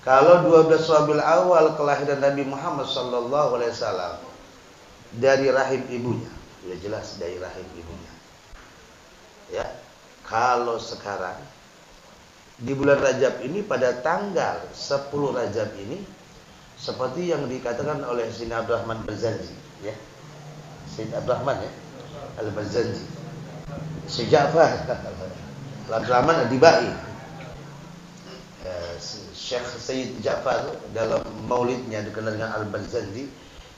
Kalau 12 Rabiul Awal kelahiran Nabi Muhammad sallallahu alaihi wasallam dari rahim ibunya, sudah jelas dari rahim ibunya. Ya. Kalau sekarang di bulan Rajab ini pada tanggal 10 Rajab ini seperti yang dikatakan oleh Sayyidina Abdurrahman Barzanji, ya. Sayyid Abdurrahman ya, Al-Barzanji. Syekh Ja'far Abdurrahman Ad-Dibai. Syekh Sayyid Ja'far dalam maulidnya dikenal dengan Al-Barzanji.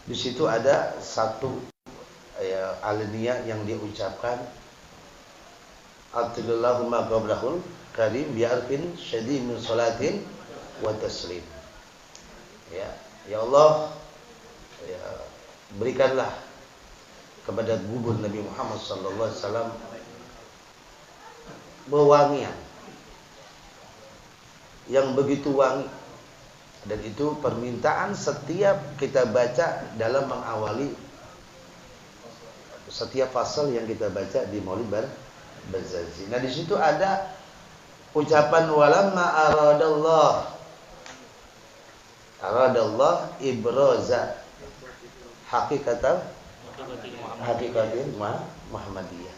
Di situ ada satu alinea yang dia ucapkan, Atillahumma qabrahul karim bi'arfin syadid min salatin wa taslim. Ya Allah, ya, berikanlah kepada kubur Nabi Muhammad sallallahu alaihi wasallam wewangian yang begitu wangi, dan itu permintaan setiap kita baca dalam mengawali setiap fasal yang kita baca di Maulid Barzanji. Nah, di situ ada ucapan walamma aradallah ibraza hakikatin Muhammadiyah.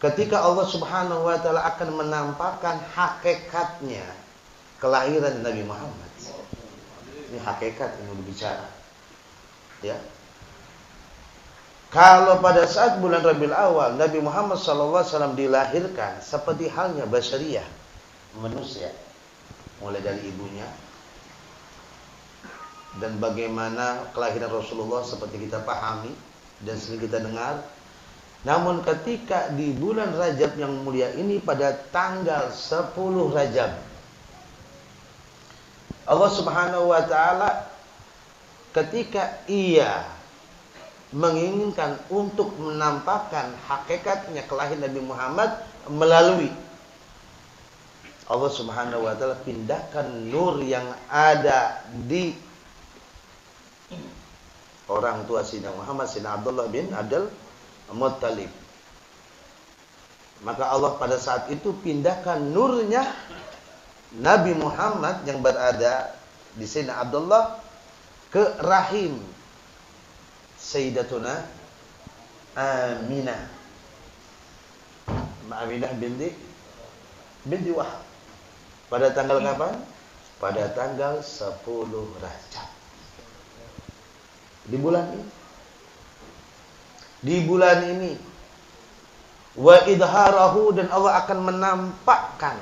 Ketika Allah Subhanahu wa taala akan menampakkan hakikatnya kelahiran Nabi Muhammad. Ini hakikat yang berbicara. Ya. Kalau pada saat bulan Rabiul Awal Nabi Muhammad SAW dilahirkan seperti halnya basyariyah, manusia, mulai dari ibunya, dan bagaimana kelahiran Rasulullah seperti kita pahami dan sering kita dengar. Namun ketika di bulan Rajab yang mulia ini pada tanggal 10 Rajab, Allah Subhanahu wa taala ketika ia menginginkan untuk menampakkan hakikatnya kelahiran Nabi Muhammad melalui Allah Subhanahu wa taala pindahkan nur yang ada di orang tua Sayyidina Muhammad, Sayyidina Abdullah bin Abdul Muttalib. Maka Allah pada saat itu pindahkan nurnya Nabi Muhammad yang berada di Sayyidina Abdullah ke rahim Sayyidatuna Aminah binti Wahab. Pada tanggal kapan? Pada tanggal 10 Rajab. Di bulan ini. Di bulan ini wa idharahu, dan Allah akan menampakkan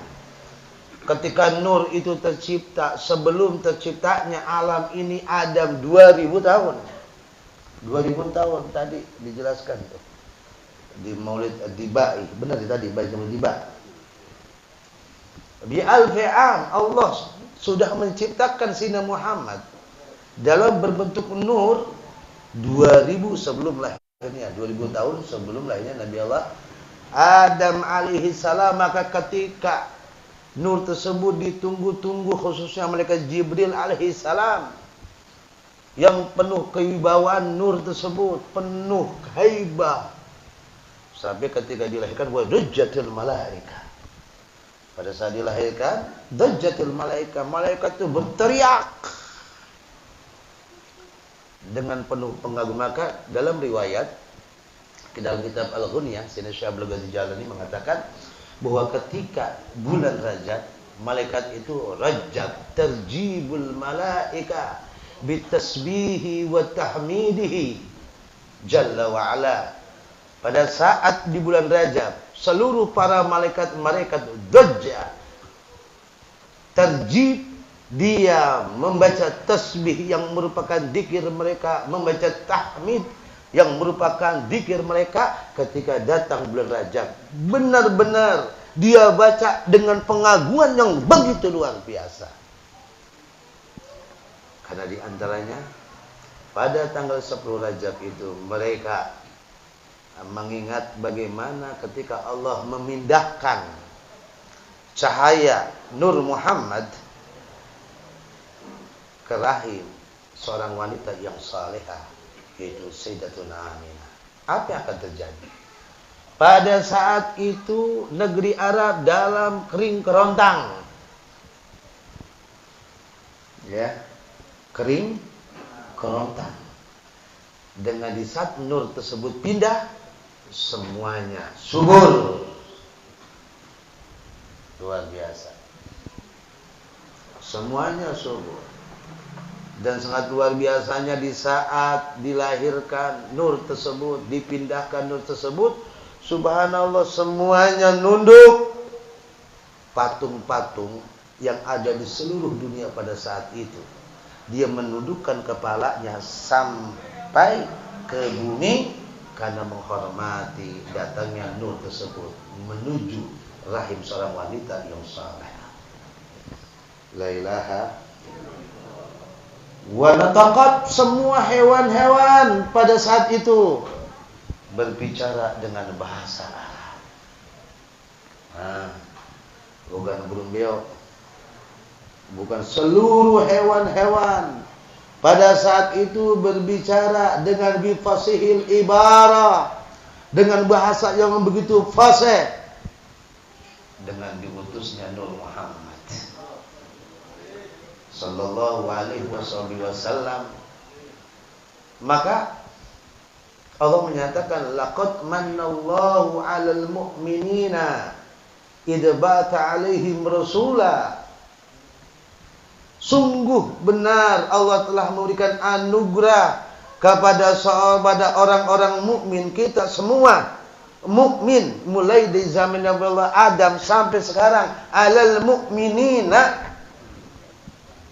ketika nur itu tercipta, sebelum terciptanya alam ini Adam 2000 tahun. 2000 tahun tadi dijelaskan tuh di Maulid Ad-Dibai. Benar tadi baca Maulid Ad-Dibai. Bi al-fi'am Allah sudah menciptakan Sayyidina Muhammad dalam berbentuk nur 2000 sebelum lahirnya, 2000 tahun sebelum lahirnya Nabi Allah Adam alaihi salam. Maka ketika nur tersebut ditunggu-tunggu, khususnya malaikat Jibril alaihi salam yang penuh kewibawaan nur tersebut, penuh haibah, sampai ketika dilahirkan wa dajjatul malaika. Pada saat dilahirkan dajjatul malaika, malaikat itu berteriak dengan penuh pengaguman. Maka dalam riwayat dalam kitab Al-Ghunyah, Sayyidina Syekh Abdul Ghazi Jalani mengatakan bahwa ketika bulan Rajab, malaikat itu Rajab terjibul malaika bitasbihi wa tahmidihi jalla wa ala. Pada saat di bulan Rajab, seluruh para malaikat Dajjal terjib, dia membaca tasbih yang merupakan zikir mereka, membaca tahmid yang merupakan zikir mereka ketika datang bulan Rajab. Benar-benar dia baca dengan pengagungan yang begitu luar biasa. Karena di antaranya pada tanggal 10 Rajab itu mereka mengingat bagaimana ketika Allah memindahkan cahaya Nur Muhammad ke rahim seorang wanita yang salehah, yaitu Sayyidatuna Aminah. Apa yang akan terjadi? Pada saat itu negeri Arab dalam kering kerontang. ya, kering kerontang. Dengan di saat nur tersebut pindah, semuanya subur. Luar biasa. Semuanya subur. Dan sangat luar biasanya di saat dilahirkan nur tersebut, dipindahkan nur tersebut, subhanallah semuanya nunduk. Patung-patung yang ada di seluruh dunia pada saat itu, dia menundukkan kepalanya sampai ke bumi karena menghormati datangnya nur tersebut menuju rahim seorang wanita yang saleh. La ilaha wa nataqat, semua hewan-hewan pada saat itu berbicara dengan bahasa Arab. Bukan burung beo, bukan seluruh hewan-hewan pada saat itu berbicara dengan bifasihil ibarah, dengan bahasa yang begitu fasih, dengan diutusnya Nur Muhammad sallallahu alaihi wasallam. Maka Allah menyatakan laqad mannallahu 'alal mu'minina idza ba'atha 'alaihim rasula. Sungguh benar Allah telah memberikan anugerah kepada orang-orang mukmin, kita semua mukmin mulai dari zaman Nabi Allah Adam sampai sekarang, alal mu'minina.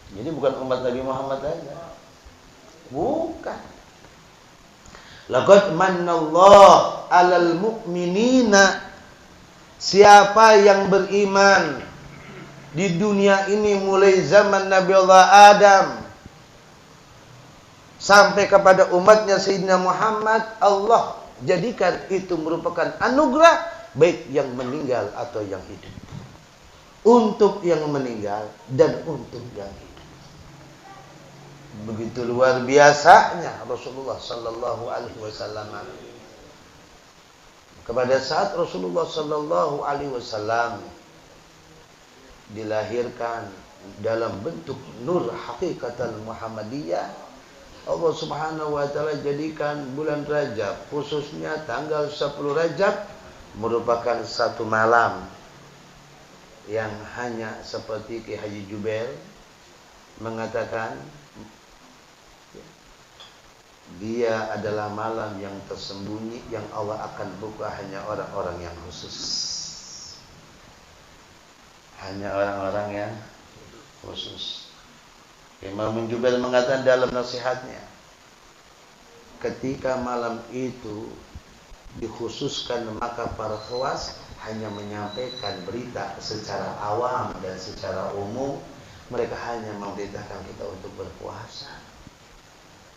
Jadi bukan umat Nabi Muhammad saja. Bukan. Laqad mannallahu 'alal mu'minina. Siapa yang beriman di dunia ini mulai zaman Nabi Allah Adam sampai kepada umatnya Sayyidina Muhammad, Allah jadikan itu merupakan anugerah baik yang meninggal atau yang hidup. Untuk yang meninggal dan untuk yang hidup. Begitu luar biasanya Rasulullah sallallahu alaihi wasallam. Kepada saat Rasulullah sallallahu alaihi wasallam dilahirkan dalam bentuk nur hakikatul Muhammadiyah, Allah Subhanahu wa taala jadikan bulan Rajab, khususnya tanggal 10 Rajab merupakan satu malam yang hanya seperti Ki Haji Jubair mengatakan, dia adalah malam yang tersembunyi yang Allah akan buka hanya orang-orang yang khusus. Hanya orang-orang yang khusus. Imam Jubair mengatakan dalam nasihatnya, ketika malam itu dikhususkan, maka para khawas hanya menyampaikan berita secara awam dan secara umum. Mereka hanya memberitakan kita untuk berpuasa,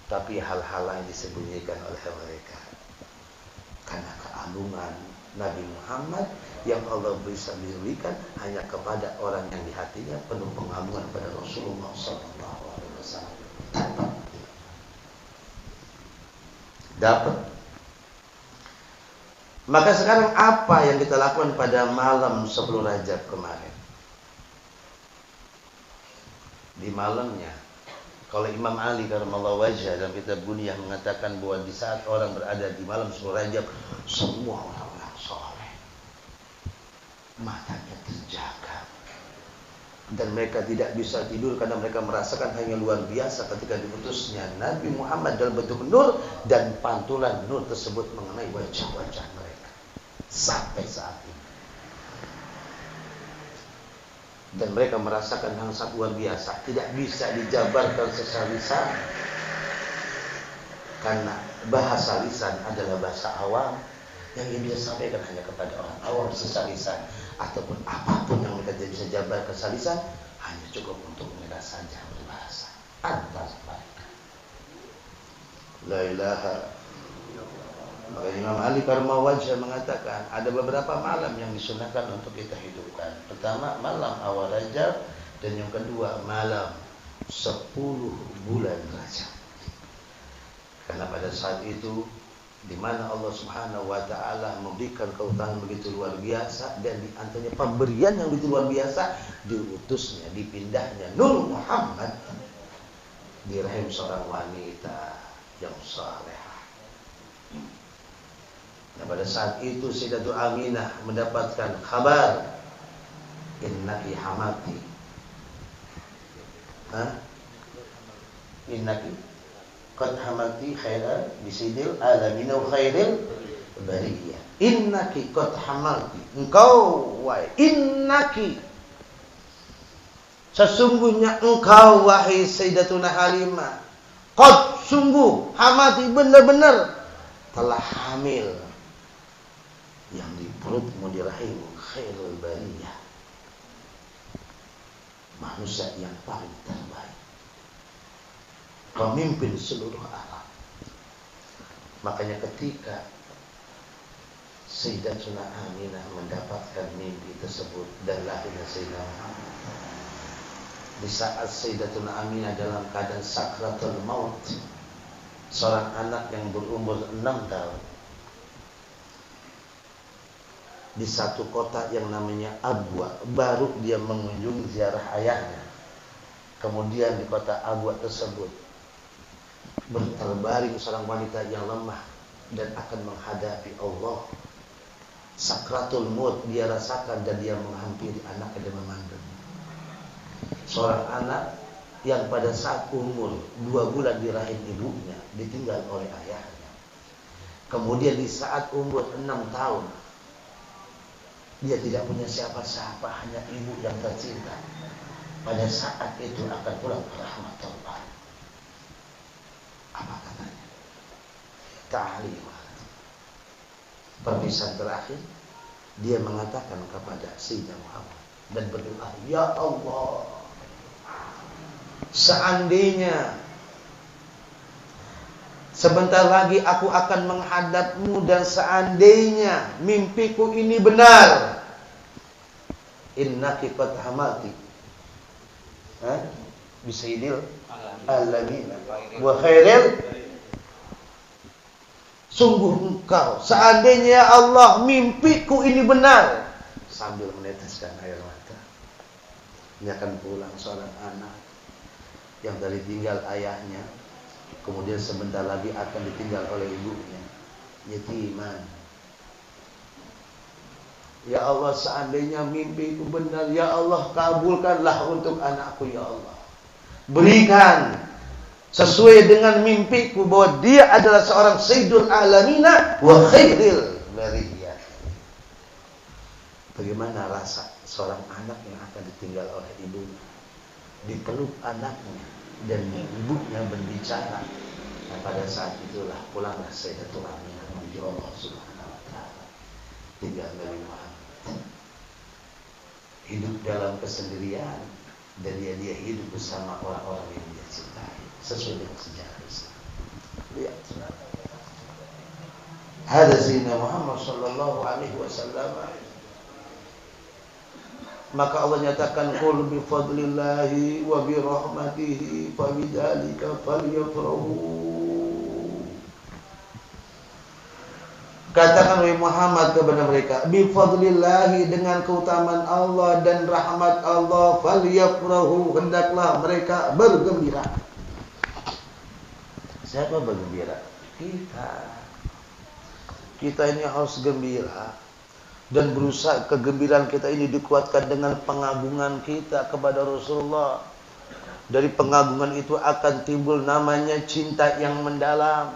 tapi hal-hal lain disembunyikan oleh mereka. Karena keagungan Nabi Muhammad yang Allah bisa berikan hanya kepada orang yang di hatinya penuh pengagungan pada Rasulullah SAW. Dapat. Maka sekarang apa yang kita lakukan pada malam 10 Rajab kemarin? Di malamnya, kalau Imam Ali karamallahu wajhah dalam kitab Bunyah mengatakan bahwa di saat orang berada di malam 10 Rajab, semua orang-orang soleh matanya terjaga dan mereka tidak bisa tidur karena mereka merasakan hanya luar biasa ketika diutusnya Nabi Muhammad dalam bentuk nur dan pantulan nur tersebut mengenai wajah-wajah mereka sampai saat ini. Dan mereka merasakan hal sangat luar biasa, tidak bisa dijabarkan secara lisan, karena bahasa lisan adalah bahasa awam yang bisa sampaikan hanya kepada orang awam secara lisan, ataupun apapun yang mereka tidak bisa jabarkan secara lisan, hanya cukup untuk mereka saja berbahasa antar mereka. La ilaha. Maka Imam Ali karamallahu wajhah mengatakan ada beberapa malam yang disunahkan untuk kita hidupkan. Pertama malam awal Rajab, dan yang kedua malam 10 bulan Rajab. Karena pada saat itu di mana Allah Subhanahu wa taala memberikan keutamaan begitu luar biasa, dan di antaranya pemberian yang begitu luar biasa, diutusnya, dipindahnya Nur Muhammad di rahim seorang wanita yang salehah. Nah, pada saat itu Sayyidatul Aminah mendapatkan kabar, innaki hamati. Innaki qad hamati khairan bisidil alamin wa khairil bariyah. Innaki qad hamati. Engkau wahai innaki, sesungguhnya engkau wahai Sayyidatuna Halimah, qad sungguh hamati benar-benar telah hamil yang di perutmu di rahimmu khairul bariyah, manusia yang paling terbaik, pemimpin seluruh alam. Makanya ketika Sayyidatuna Aminah mendapatkan mimpi tersebut dan lahirnya Sayyidina Muhammad, di saat Sayyidatuna Aminah dalam keadaan sakratul maut, seorang anak yang berumur 6 tahun di satu kota yang namanya Abwa, baru dia mengunjungi ziarah ayahnya. Kemudian di kota Abwa tersebut berterbaring seorang wanita yang lemah dan akan menghadapi Allah. Sakratul maut dia rasakan dan dia menghampiri anaknya dan memanggil. Seorang anak yang pada saat umur 2 bulan di rahim ibunya ditinggal oleh ayahnya. Kemudian di saat umur 6 tahun dia tidak punya siapa-siapa, hanya ibu yang tercinta. Pada saat itu akan pulang ke rahmat Allah. Apa katanya? Ta'limah. Perpisahan terakhir, dia mengatakan kepada Sayyidina Muhammad dan berdoa, ya Allah, seandainya sebentar lagi aku akan menghadapmu dan seandainya mimpiku ini benar, innaki qad hamati bisayyidil alamin wa khairil, sungguh engkau, seandainya ya Allah mimpiku ini benar, sambil meneteskan air mata. Ini akan pulang seorang anak yang tadi tinggal ayahnya, kemudian sebentar lagi akan ditinggal oleh ibunya, yatiman. Ya Allah, seandainya mimpiku benar, ya Allah kabulkanlah untuk anakku, ya Allah. Berikan sesuai dengan mimpiku bahwa dia adalah seorang Sayyidul Alamina wa khairil bariyah. Bagaimana rasa seorang anak yang akan ditinggal oleh ibunya, dipeluk anaknya dan ibunya berbicara. Nah, pada saat itulah pulanglah Sayyidatul Aminah menuju Allah Subhanahu wa taala. Tinggal Nabi Muhammad hidup dalam kesendirian dan dia hidup bersama orang-orang yang dia cintai sesuai dengan sejarah Islam. Lihat, ada Sayyidina Muhammad sallallahu alaihi wasallam. Maka Allah nyatakan, qul bi fadlillahi wa bi rahmatihi fa bidzalika falyafrahu. Katakan wahai Muhammad kepada mereka, bi fadlillahi, dengan keutamaan Allah dan rahmat Allah, falyafrahu, hendaklah mereka bergembira. Siapa bergembira? Kita ini harus gembira. Dan berusaha kegembiraan kita ini dikuatkan dengan pengagungan kita kepada Rasulullah. Dari pengagungan itu akan timbul namanya cinta yang mendalam.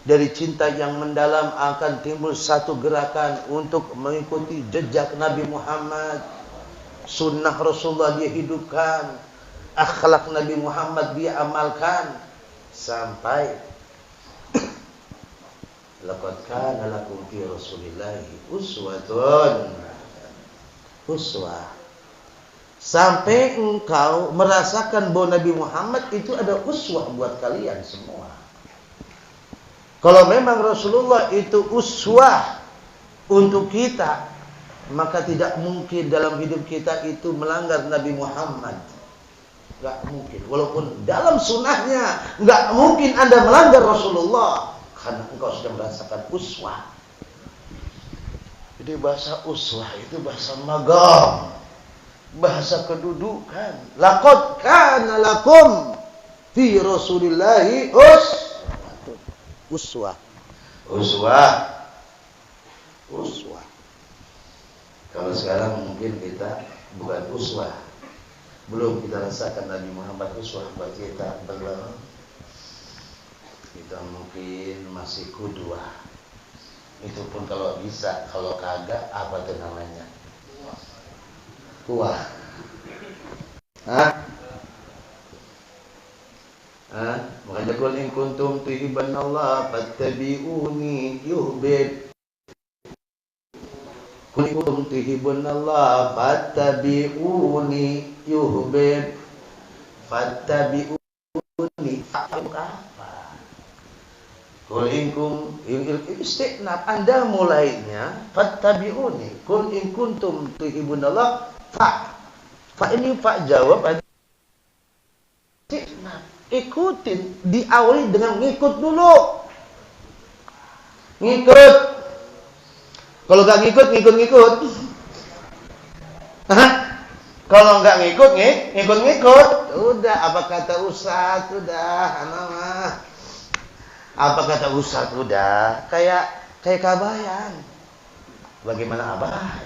Dari cinta yang mendalam akan timbul satu gerakan untuk mengikuti jejak Nabi Muhammad. Sunnah Rasulullah dia hidupkan, akhlak Nabi Muhammad dia amalkan, sampai laqad kana lakum fi Rasulillahi uswatun, uswah, sampai engkau merasakan bahwa Nabi Muhammad itu ada uswah buat kalian semua. Kalau memang Rasulullah itu uswah untuk kita, maka tidak mungkin dalam hidup kita itu melanggar Nabi Muhammad. Gak mungkin. Walaupun dalam sunnahnya gak mungkin Anda melanggar Rasulullah, karena engkau sudah merasakan uswah. Jadi bahasa uswah itu bahasa magam, bahasa kedudukan. Laqad kana lakum fi Rasulillahi uswah. Kalau sekarang mungkin kita bukan uswah. Belum kita rasakan Nabi Muhammad uswah buat kita, belum. Kita mungkin masih kudwah. Itu pun kalau bisa, kalau kagak apa tuh namanya? Kuah. Makanya qul in kuntum tuhibbunallaha fattabi'uni yuhbib. Qul in kuntum tuhibbunallaha fattabi'uni yuhbib. Fattabi'uni apa? Qul in kuntum istinaf, Anda mulainya fattabi'uni. Qul in kuntum tuhibbunallaha fa ini Pak jawab istinaf. Ikutin, diawali dengan ngikut dulu. Ngikut. Kalau nggak ngikut. Kalau nggak ngikut. Udah, apa kata Ustaz? Udah, anak. Apa kata Ustaz? Udah. Kayak kabayan. Bagaimana Abah?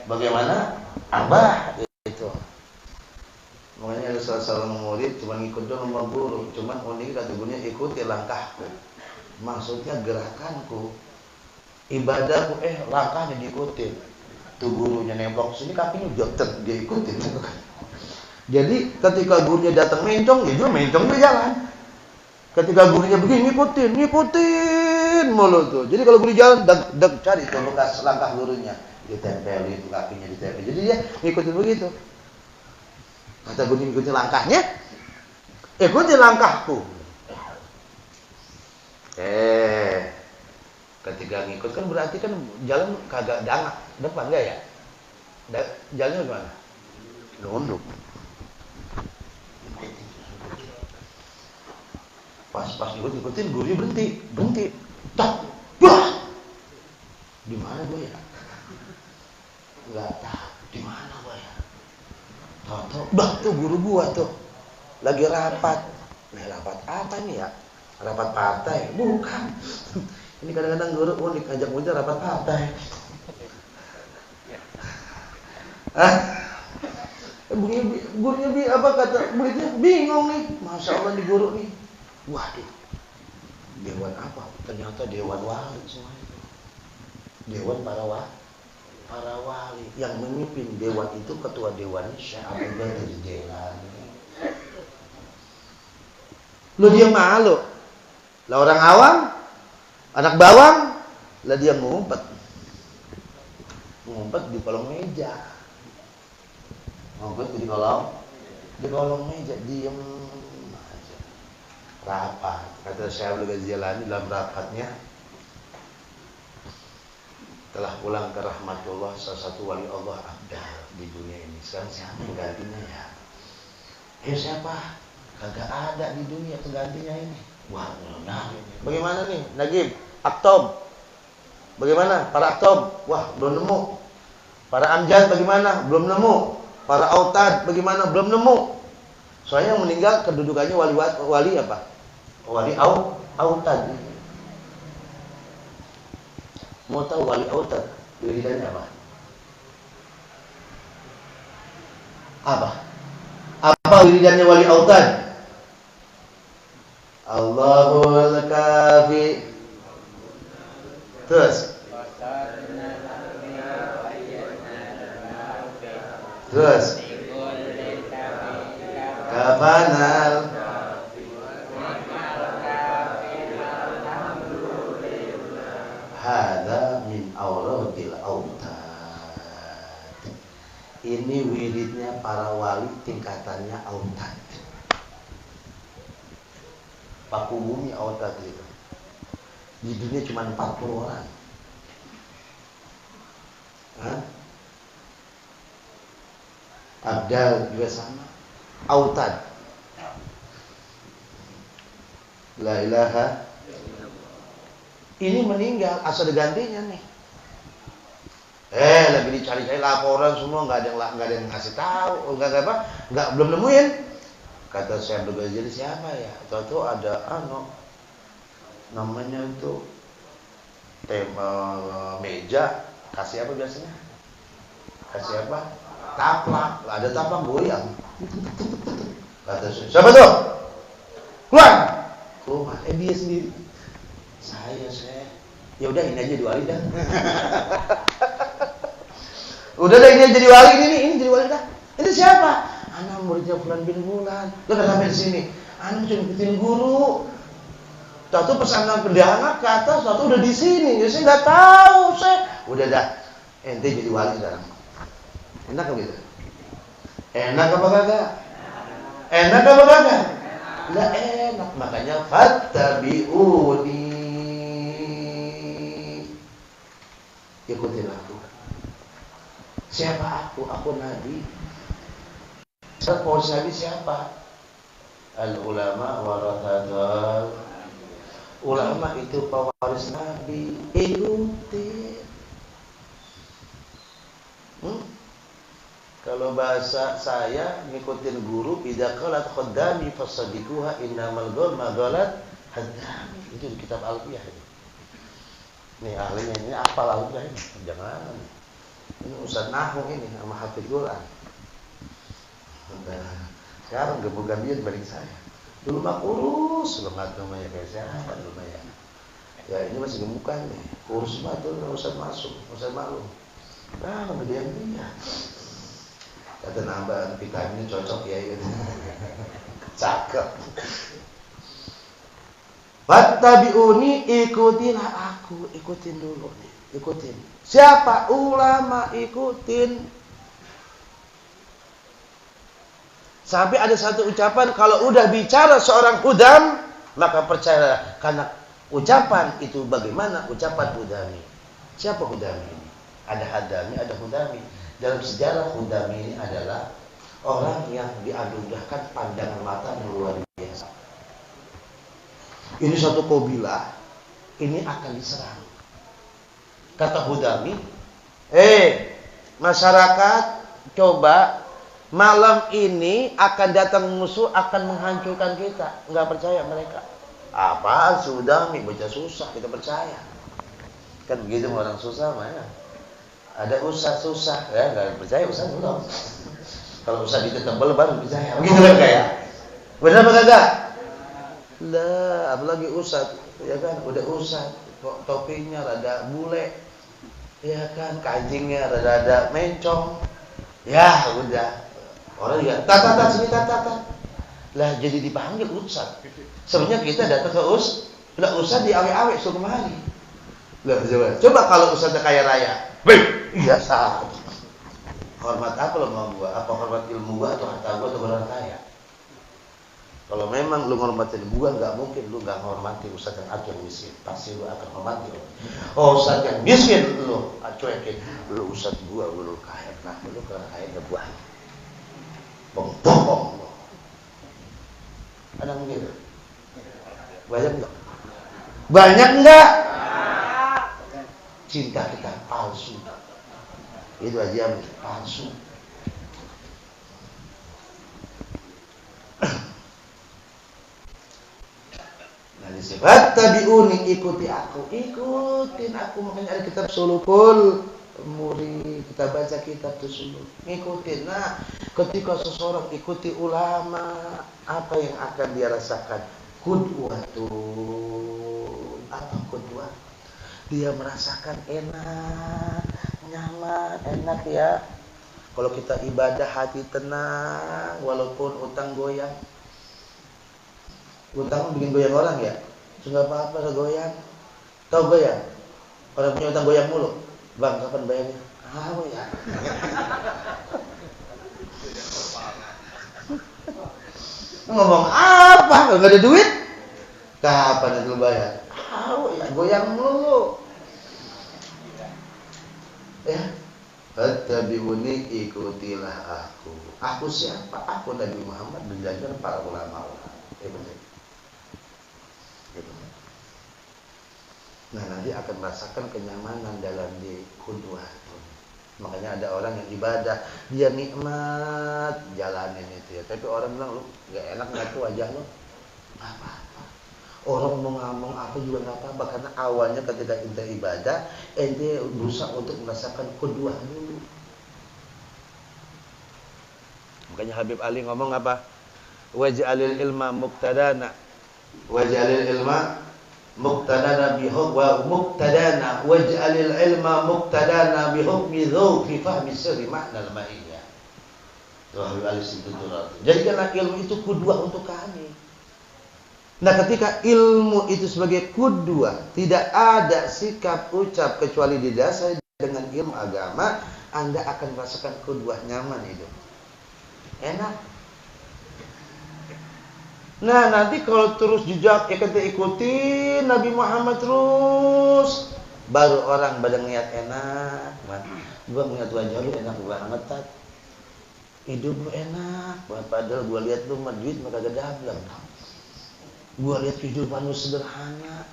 Bagaimana Abah? Itu. Makanya ada salah seorang murid cuma ngikut doang sama guru, cuman unik kata gurunya ikuti langkahku. Maksudnya gerakanku, ibadahku, langkahnya diikutin. Tuh gurunya nembok sini kakinya jotet, dia ikutin. Jadi ketika gurunya datang mencong, dia juga mencong dia jalan. Ketika gurunya begini ngikutin mulu tuh. Jadi kalau guru jalan, cari tuh bekas langkah gurunya, ditempelin tuh kakinya ditempel. Jadi dia ngikutin begitu. Kata guru ikuti langkahnya, ikuti langkahku. Ketika ngikut kan berarti kan jalan kagak dangak depan enggak ya? Jalannya gimana? Nunduk. Pas ikutin gurunya berhenti. Tak. Wah. Di mana gue ya? Enggak tahu di mana gue ya. Tuh guru gua tuh lagi rapat. Rapat apa nih ya? Rapat partai? Bukan. Ini kadang-kadang guru unik ngajak murid rapat partai. Gurunya apa kata muridnya? Bingung nih. Masya Allah di guru nih. Waduh. Dewan apa? Ternyata dewan wali semua itu. Dewan para wali yang memimpin dewan itu ketua dewan Syekh Abdul Qadir Jailani. Lu dia malu. Lah orang awam, anak bawang, lah dia ngumpet di kolong meja. Ngumpet di kolong meja, diem aja. Rapat. Kata Syekh Abdul Qadir Jailani dalam rapatnya, telah pulang ke rahmatullah salah satu wali Allah abdal di dunia ini. Sekarang siapa yang gantinya ya? Siapa? Kagak ada di dunia penggantinya ini. Wah, nah. Bagaimana nih? Nagib, Aktom. Bagaimana? Para Aktom? Wah, belum nemu. Para Amjad bagaimana? Belum nemu. Para Autad bagaimana? Belum nemu. Soalnya yang meninggal kedudukannya wali apa? Wali Autad. Mau tahu wali autad wiridannya apa? Apa wiridannya wali autad? Allahul kafi. Terus kafanal. Hada min auradil autad. Ini wiridnya para wali tingkatannya autad. Paku bumi autad itu. Di dunia cuma 40 orang. Abdal juga sama. Autad. La ilaha. Ini meninggal, asal gantinya nih. Lagi dicari-cari laporan semua, nggak ada yang ngasih tahu, nggak belum nemuin. Kata saya jadi siapa ya? Tahu ada namanya itu meja, kasih apa biasanya? Kasih apa? Taplak, ada taplak goyang. Kata saya, siapa tuh? Keluar. Keluar, dia sendiri. Saya. Ya udah ini aja diwali dah. Udah deh ini jadi wali ini jadi wali dah. Ini siapa? Anak muridnya Fulan bin Fulan. Lo kenapa di sini? Anak cuma ikutin guru. Tahu pesanan pendahana ke atas, tahu udah di sini. Ya saya nggak tahu, saya. Udah dah. Ente jadi wali sekarang. Enak apa gitu? Enak apa kagak? Enak apa kagak? Nggak enak. Makanya fattabi'uni. Ikutin aku. Siapa aku? Aku Nabi. Posisi Nabi siapa? Al-ulama warathatul. Ulama itu pewaris Nabi. Ikutin. Kalau bahasa saya ngikutin guru, idza qalat khaddami fasaddiquha innamal ghalma ghalat haddami. Itu di kitab Alfiyah itu. Nih ahlinya ini hafal Alfiyah ini. Jangan. Ini Ustaz Nahwu ini sama Hafidz Quran. Sekarang gebuk-gebian balik saya. Dulu mah kurus banget namanya kayak siapa namanya. Ya ini masih gemukan nih. Kurus banget tuh Ustaz masuk, Ustaz malu. Nah, gedean dia. Kata nambah vitamin cocok ya gitu. Cakep. Fattabi'uni, ikutilah aku, ikutin dulu nih. Ikutin. Siapa? Ulama, ikutin. Sampai ada satu ucapan, kalau udah bicara seorang hudam, maka percayalah, karena ucapan itu bagaimana ucapan hudami. Siapa hudami ini? Ada hadami, ada hudami. Dalam sejarah hudami ini adalah orang yang dianugerahkan pandangan mata yang luar biasa. Ini satu kabilah, ini akan diserang. Kata hudami, masyarakat, coba malam ini akan datang musuh, akan menghancurkan kita. Enggak percaya mereka. Apaan hudami, baca susah, kita percaya. Kan begitu orang susah mana? Ada usah susah, ya nggak percaya usah belum. Kalau usah ditebel baru percaya. Begitu kan kayak. Benar apa kagak? Lah, apalagi usah, ya kan? Udah usah, topinya rada bule, ya kan? Kancingnya rada mencong, ya udah. Orang juga tat sini tat. Lah jadi dipanggil ustaz. Sebenarnya kita datang ke lah ustaz di awe-awe suruh kemari. Lah coba kalau ustaznya kaya raya. Iya salah. Hormat apa lo mau gua? Apa hormat ilmu gua atau harta gua atau benar kaya? Kalau memang lu ngormatin gua, nggak mungkin lu nggak ngormati ustaz yang akil miskin. Pasti lu akan hormati. Oh ustaz yang miskin lu cuekin. Lu ustaz gua lu kaya. Nah lu kaya nggak gua. Bohong lu. Ada mungkin? Banyak nggak? Banyak nggak? Cinta kita palsu. Itu aja palsu. Nah, sifat tabi'uni, ikuti aku. Ikutin aku, makanya ada kitab Sulukul Murid, kita baca kitab tersebut. Ngikutin. Nah, ketika seseorang ikuti ulama, apa yang akan dia rasakan? Qudwatun. Apa qudwah? Dia merasakan enak, nyaman, enak ya. Kalau kita ibadah hati tenang, walaupun utang goyang. Utang bikin goyang orang ya? Enggak apa-apa goyang. Tahu goyang? Orang punya utang goyang mulu. Bang, kapan bayarnya? Ya. Ngomong apa? Enggak ada duit? Kapan itu bayar? Ya goyang mulu. Ya. Fattabi'uni, ikutilah aku. Aku siapa? Aku Nabi Muhammad belajar para ulama. Nah, nanti akan merasakan kenyamanan dalam di qudwah. Makanya ada orang yang ibadah, dia nikmat jalanin itu ya. Tapi orang bilang, lu gak enak nggak tuh wajah lu? Nggak apa-apa. Orang mau ngomong apa juga nggak apa-apa. Karena awalnya ketika ente ibadah, ente berusaha untuk merasakan kedua dulu. Makanya Habib Ali ngomong apa? Waj'alil ilma muqtadana. Waj'alil ilma muqtadana bihukwa muqtadana waj'alil ilma muqtadana bihukmi dzauqi fahmi sirri makna al-ma'iyah. Habib Ali Sintuturat. Jadikanlah ilmu itu kudua untuk kami. Nah, ketika ilmu itu sebagai kudua, tidak ada sikap ucap kecuali didasari dengan ilmu agama, Anda akan merasakan kudua nyaman hidup. Enak. Nah, nanti kalau terus jejak ya kita ikutin Nabi Muhammad terus, baru orang pada ngeliat enak, gua ngeliat wajah lu enak banget, tat. Hidup lu enak, padahal gua lihat lu mah duit mah kagak dablek. Gua lihat kehidupan lu sederhana,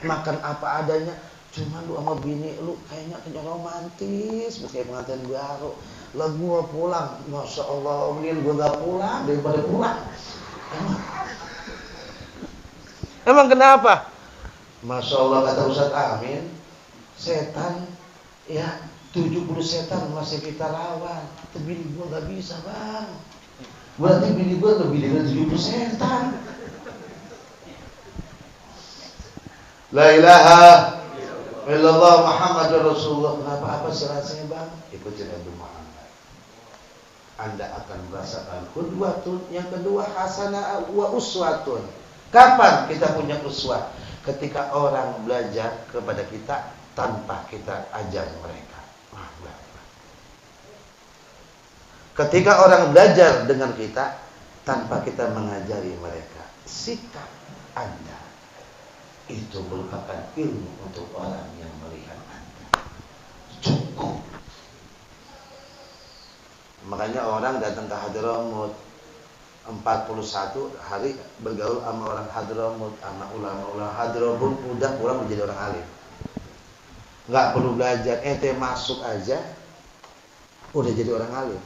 makan apa adanya, cuma lu sama bini lu kayaknya romantis, kayak pengantin baru. Lah gua pulang, masya Allah, mending gua nggak pulang daripada pulang. Emang kenapa? Masya Allah kata Ustaz Amin, setan ya 70 setan masih kita lawan. Tapi bini gua nggak bisa, Bang. Berarti bini gua lebih dari 70 setan. La ilaha illallah Muhammadur Rasulullah. Kenapa? Apa sih rasanya, Bang? Ikutin Nabi Muhammad. Anda akan merasakan qudwatun. Yang kedua hasanah wa uswatun. Kapan kita punya uswah? Ketika orang belajar kepada kita tanpa kita ajar mereka. Ketika orang belajar dengan kita tanpa kita mengajari mereka. Sikap Anda itu merupakan ilmu untuk orang yang melihat Anda. Cukup. Makanya orang datang ke Hadramut 41 hari bergaul sama orang Hadramut, sama ulama-ulama Hadramut, udah pulang menjadi orang alim. Nggak perlu belajar, ente masuk aja udah jadi orang alim.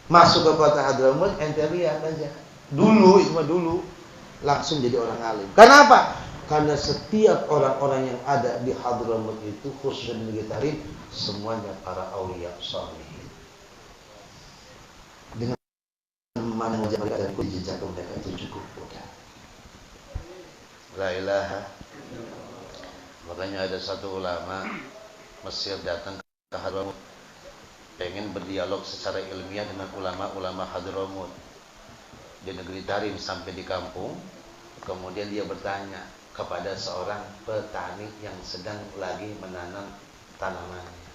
Masuk ke kota Hadramut, ente lihat aja. Dulu, itu mah dulu langsung jadi orang alim. Kenapa? Karena setiap orang-orang yang ada di Hadramut itu khususnya di Tarim semuanya para aulia salih. Dengan memandang mereka dan jejak mereka itu cukup mudah. La ilaha. Makanya ada satu ulama Mesir datang ke Hadramut, pengen berdialog secara ilmiah dengan ulama-ulama Hadramut di negeri Tarim. Sampai di kampung, kemudian dia bertanya kepada seorang petani yang sedang lagi menanam tanamannya.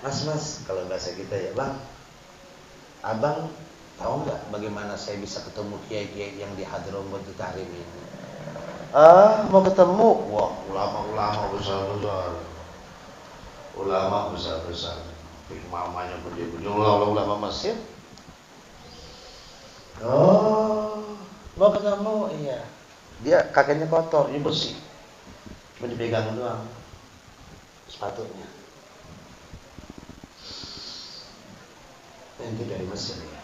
Mas, kalau bahasa kita ya, Bang, Abang tahu nggak bagaimana saya bisa ketemu kiai-kiai yang di Hadramut di Tarim ini? Mau ketemu? Wah, ulama-ulama besar-besar. Ulama besar-besar. Mamanya gede-gede, ulama Mesir. Oh, mau ketemu? Iya. Dia kakinya kotor, ini bersih. Cuma dipegang doang sepatunya. Ente dari Mesir ya?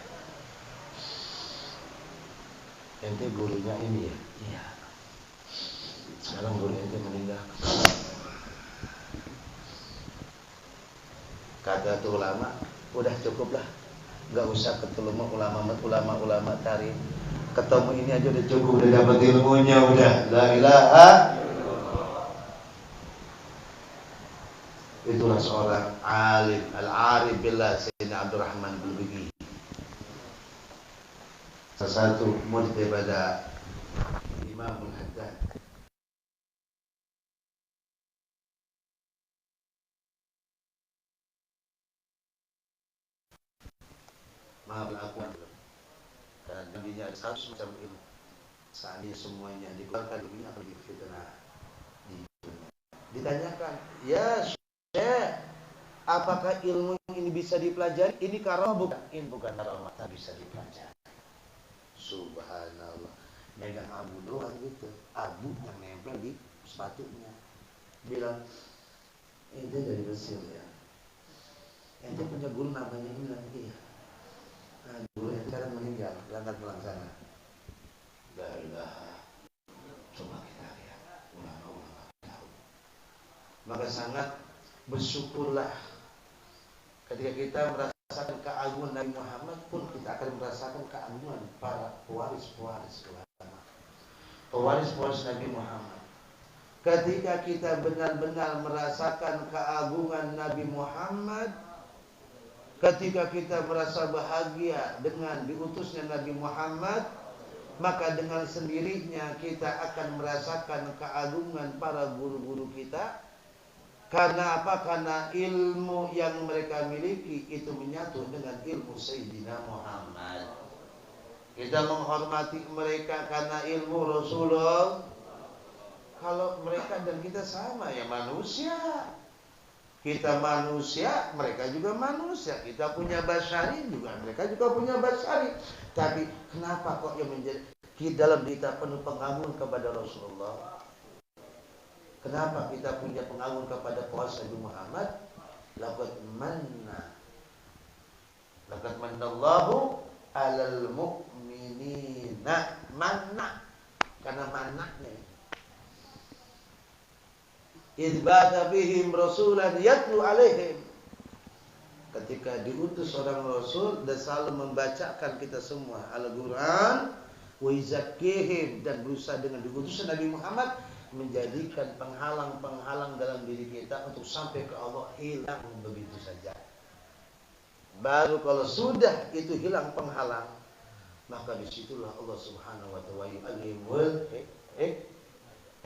Ente gurunya ini ya? Iya. Sekarang guru ente meninggal. Kata tuh ulama, udah cukup lah, nggak usah ketemu ulama Tarim. Ketemu ini aja udah cukup, udah dapat ilmunya, udah. La ilaha. Itulah seorang alim, al-arif billah, Sayyidina Abdurrahman Bulbigi. Salah satu murid daripada Imamul Haddad. Maaf aku dan dirinya ada satu macam ilmu. Seandainya semuanya dikeluarkan dunia akan difitnah. Ditanyakan, ya Syekh, apakah ilmu ini bisa dipelajari? Ini karamah bukan? Ini bukan karamah, tapi bisa dipelajari. Subhanallah. Megang abu doang gitu. Abu yang nempel di sepatunya. Bilang, ente dari Mesir ya. Ente punya guru namanya ini. Bilang, iya. Nah, guru yang sekarang meninggal, berangkat pulang sana. La ilaha. Coba kita lihat. Ulama-ulama tahu. Maka sangat bersyukurlah ketika kita merasakan keagungan Nabi Muhammad pun kita akan merasakan keagungan para pewaris-pewaris ulama, pewaris-pewaris Nabi Muhammad. Ketika kita benar-benar merasakan keagungan Nabi Muhammad, ketika kita merasa bahagia dengan diutusnya Nabi Muhammad, maka dengan sendirinya kita akan merasakan keagungan para guru-guru kita. Karena apa? Karena ilmu yang mereka miliki itu menyatu dengan ilmu Sayyidina Muhammad. Kita menghormati mereka karena ilmu Rasulullah. Kalau mereka dan kita sama ya manusia. Kita manusia, mereka juga manusia. Kita punya basyari juga, mereka juga punya basyari. Tapi kenapa kok yang menjadi dalam kita penuh pengagum kepada Rasulullah? Kenapa kita punya pengagum kepada puasa Nabi Muhammad? Laqad mannallahu 'alal mu'minina. Manna. Karena manna-nya. Idh ba'atha bihim rasulan yatlu 'alaihim. Ketika diutus seorang rasul dan selalu membacakan kita semua Al-Qur'an wa yuzakkihim, dan berusaha dengan diutusnya Nabi Muhammad menjadikan penghalang-penghalang dalam diri kita untuk sampai ke Allah hilang begitu saja. Baru kalau sudah itu hilang penghalang, maka disitulah Allah Subhanahu wa ta'ala yu'allimul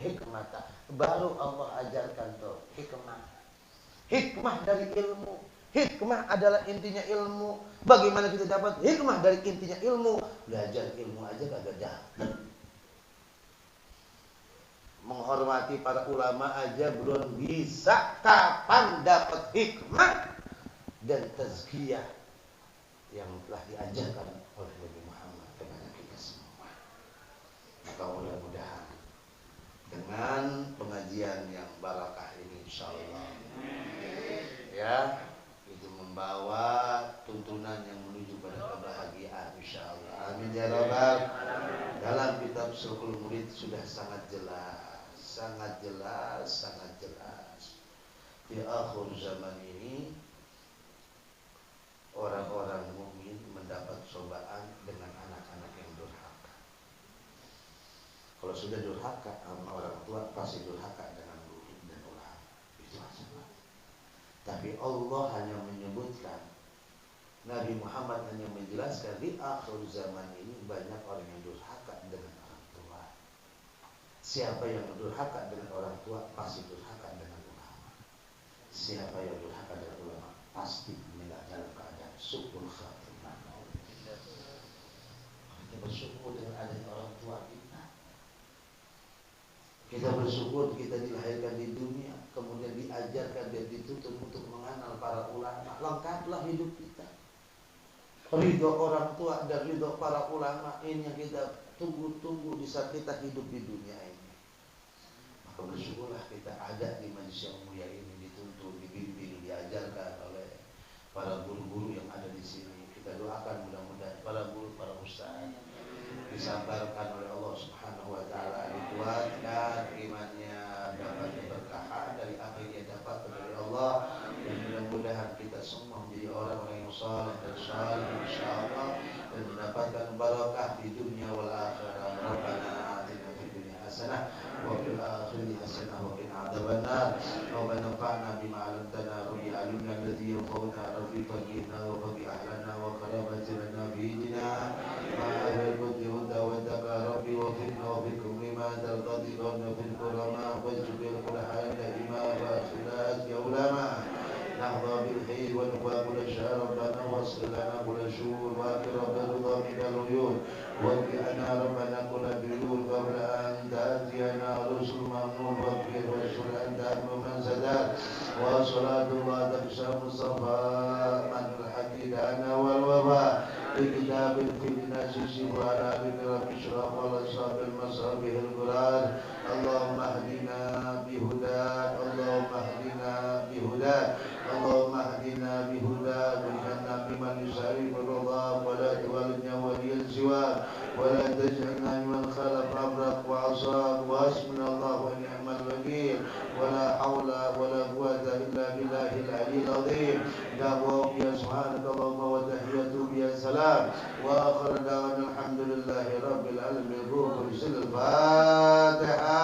hikmah. Baru Allah ajarkan tuh hikmah. Hikmah dari ilmu. Hikmah adalah intinya ilmu. Bagaimana kita dapat hikmah dari intinya ilmu? Belajar ilmu aja kagak dapat. Menghormati para ulama aja belum bisa. Kapan dapat hikmah dan tazkiyah yang telah diajarkan oleh Nabi Muhammad kepada kita semua? Maka mudah-mudahan dengan pengajian yang barakah ini insyaallah ya, itu membawa tuntunan yang menuju pada kebahagiaan insyaallah. Amin ya rabbal. Dalam kitab Sulhul Murid sudah sangat jelas. Sangat jelas. Di akhir zaman ini orang-orang mukmin mendapat cobaan dengan anak-anak yang durhaka. Kalau sudah durhaka sama orang tua, pasti durhaka dengan guru dan ulama. Itu aja. Tapi Allah hanya menyebutkan, Nabi Muhammad hanya menjelaskan di akhir zaman ini banyak orang yang durhaka dengan orang tua. Siapa yang durhaka dengan orang tua pasti durhaka dengan ulama. Siapa yang durhaka dengan ulama pasti meninggal dalam keadaan su'ul khatimah. Kita bersyukur dengan adanya orang tua kita. Kita bersyukur kita dilahirkan di dunia, kemudian diajarkan dan dituntut untuk mengenal para ulama. Lengkaplah hidup kita. Ridho orang tua dan ridho para ulama ini yang kita tunggu-tunggu di saat kita hidup di dunia ini. Maka bersyukurlah kita ada di majelis yang mulia ini, dituntut, dibimbing, diajarkan oleh para guru-guru yang ada di sini. Kita doakan mudah-mudahan para guru, para ustaz disabarkan oleh Allah Subhanahu wa ta'ala, dikuatkan imannya, dapat keberkahan dari apa yang dia dapat dari Allah, dan mudah-mudahan kita semua menjadi orang-orang yang saleh dan salih insyaallah, dan mendapatkan barakah di dunia wal akhirah. Rabbana atina fid dunya hasanah wa fil akhirati hasanah wa qina adzabannar. Rabbana fa'na bima 'allamtana rabbi alimna alladhi yanfa'una rabbi faqihna wa faqih ahlana wa qarabatina bidina ربي وفقنا وفقكم لما ترتضي لنا في الكرماء واجبر القرآن دائما وأخلاق يا علماء نحظى بالخير ونفى كل شر ربنا واصل لنا كل شرور واكرم بالرضا من العيون وكأنا ربنا كل بعيون قبل أن تأتينا رسل ممنون واغفر واشكر أنت أمن من زدان وصلاة الله تخشى مصطفى من الحق لنا والوفاء بكتاب في ناسس وعلى بكرم اشرف والأصحاب المصابيح القرآن اللهم اهدنا بهداك اللهم اهدنا بهداك اللهم اهدنا بهداك واجعلنا ممن يسارع الرضا ولا تولنا وليا سواك ولا تجعلنا ممن خالف أمرك وعصاك وحسبنا الله ونعم الوكيل ولا حول ولا قوة إلا بالله العلي العظيم دعوة يا سبحانك اللهم وتحيته يا سلام وآخر دعوانا الحمد لله رب العالمين روح الفاتحة.